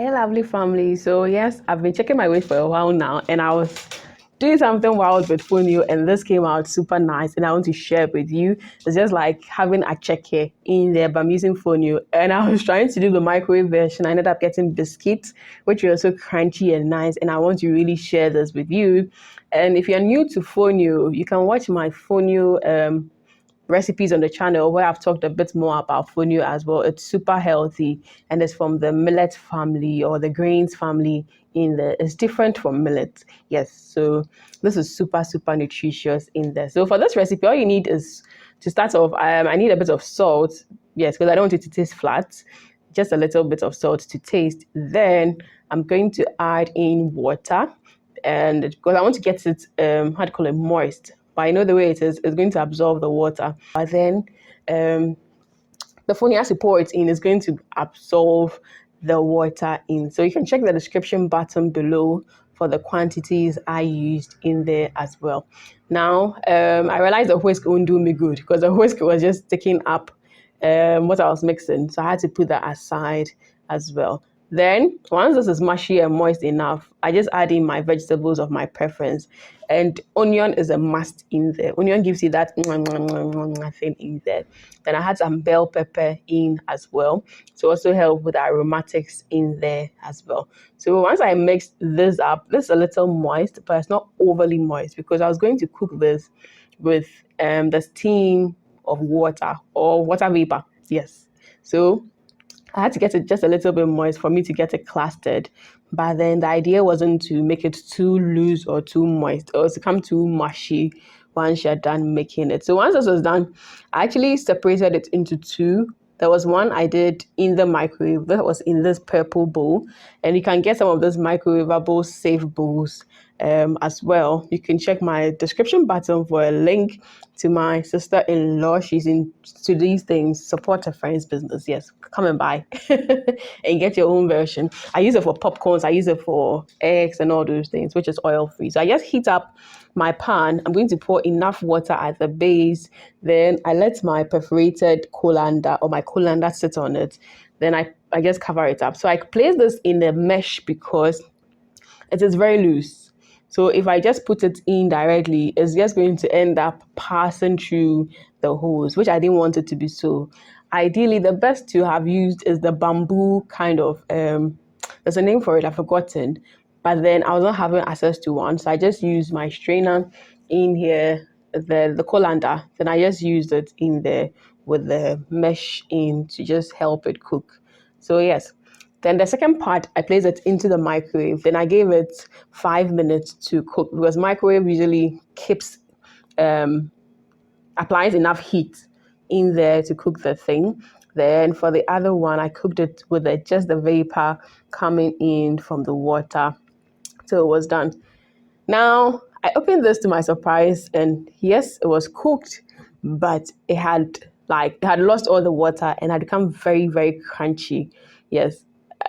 Hey, lovely family. So, yes, I've been checking my weight for a while now, and I was doing something wild with Fonio, and this came out super nice, and I want to share it with you. It's just like having Akyeke in there, but I'm using Fonio, and I was trying to do the microwave version. I ended up getting biscuits, which were also crunchy and nice, and I want to really share this with you. And if you're new to Fonio, you can watch my Fonio recipes on the channel where I've talked a bit more about fonio as well. It's super healthy and it's from the millet family or the grains family in there. It's different from millet. Yes, so this is super nutritious in there. So for this recipe, all you need is to start off, I need a bit of salt. Yes, because I don't want it to taste flat. Just a little bit of salt to taste. Then I'm going to add in water, and because I want to get it how to call it, moist. But I know the way it is, it's going to absorb the water. But then the phone, as you pour it in, is going to absorb the water in. So you can check the description button below for the quantities I used in there as well. Now, I realized the whisk won't do me good because the whisk was just taking up what I was mixing. So I had to put that aside as well. Then, once this is mushy and moist enough, I just add in my vegetables of my preference. And onion is a must in there. Onion gives you that thing in there. Then I had some bell pepper in as well to also help with the aromatics in there as well. So once I mixed this up, this is a little moist, but it's not overly moist because I was going to cook this with the steam of water or water vapor. Yes. So I had to get it just a little bit moist for me to get it clustered. But then the idea wasn't to make it too loose or too moist or to come too mushy once you're done making it. So once this was done, I actually separated it into two. There was one I did in the microwave that was in this purple bowl, and you can get some of those microwavable safe bowls as well. You can check my description button for a link to my sister-in-law. She's into these things. Support a friend's business. Yes, come and buy and get your own version. I use it for popcorns. I use it for eggs and all those things, which is oil-free. So I just heat up my pan. I'm going to pour enough water at the base. Then I let my perforated colander or my colander sit on it. Then I just cover it up. So I place this in a mesh because it is very loose. So if I just put it in directly, it's just going to end up passing through the hose, which I didn't want it to be so. Ideally, the best to have used is the bamboo kind of, there's a name for it, I've forgotten. But then I was not having access to one. So I just used my strainer in here, the colander. Then I just used it in there with the mesh in to just help it cook. So yes. Then the second part, I placed it into the microwave. Then I gave it 5 minutes to cook because microwave usually keeps, applies enough heat in there to cook the thing. Then for the other one, I cooked it with just the vapor coming in from the water till it was done. Now, I opened this to my surprise, and yes, it was cooked, but it had lost all the water and had become very crunchy. Yes,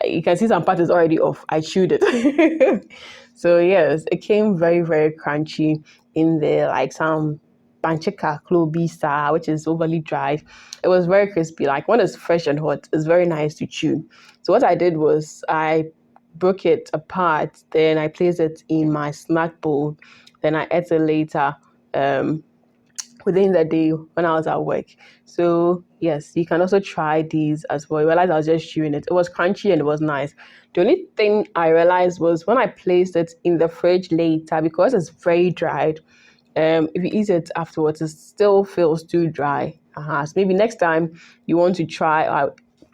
you can see some part is already off. I chewed it. So yes, it came very crunchy in there, like some panchika klobisa, which is overly dry. It was very crispy. Like when it's fresh and hot, it's very nice to chew. So what I did was I broke it apart, then I placed it in my snack bowl, then I ate it later within the day when I was at work. So yes, you can also try these as well. I realized I was just chewing it. It was crunchy and it was nice. The only thing I realized was when I placed it in the fridge later, because it's very dried, if you eat it afterwards, it still feels too dry. So maybe next time you want to try,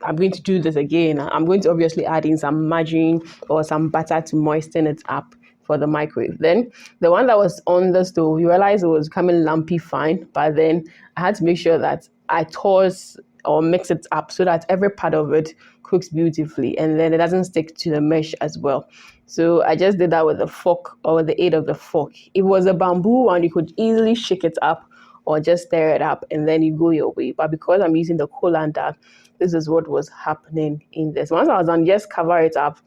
I'm going to do this again. I'm going to obviously add in some margarine or some butter to moisten it up for the microwave. Then the one that was on the stove, you realize it was coming lumpy fine, but then I had to make sure that I toss or mix it up so that every part of it cooks beautifully and then it doesn't stick to the mesh as well. So I just did that with a fork or with the aid of the fork. If it was a bamboo one, you could easily shake it up or just stir it up and then you go your way. But because I'm using the colander, this is what was happening in this. Once I was done, just cover it up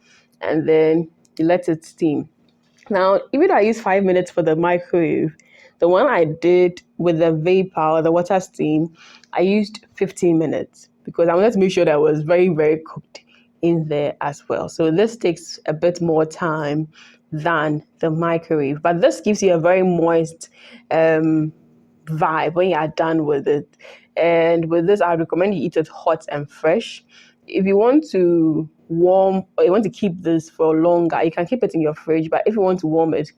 and then you let it steam. Now, even though I used 5 minutes for the microwave, the one I did with the vapor or the water steam, I used 15 minutes because I wanted to make sure that it was very cooked in there as well. So this takes a bit more time than the microwave, but this gives you a very moist vibe when you are done with it. And with this, I recommend you eat it hot and fresh. If you want to warm or you want to keep this for longer, you can keep it in your fridge. But if you want to warm it,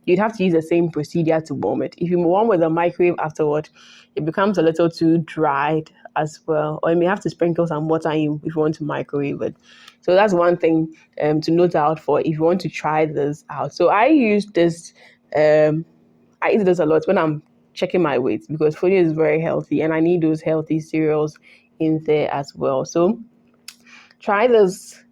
you'd have to use the same procedure to warm it. If you warm with the microwave afterward, it becomes a little too dried as well. Or you may have to sprinkle some water in if you want to microwave it. So that's one thing to note out for if you want to try this out. So I use this, I eat this a lot when I'm checking my weight because Fonio is very healthy and I need those healthy cereals in there as well. So try this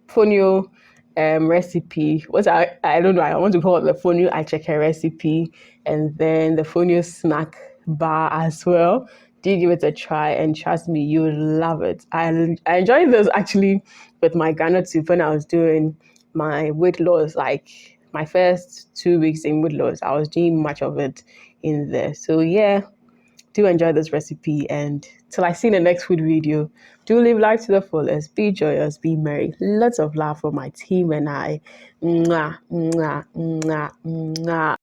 Fonio recipe. I don't know, I want to call it the Fonio Akyeke recipe, and then the Fonio snack bar as well. Do give it a try and trust me, you'll love it. I enjoyed this actually with my granite soup when I was doing my weight loss, like my first 2 weeks in weight loss. I was doing much of it in there. So yeah, do enjoy this recipe, and till I see the next food video, do live life to the fullest, be joyous, be merry. Lots of love for my team and I. Mwah, mwah, mwah, mwah.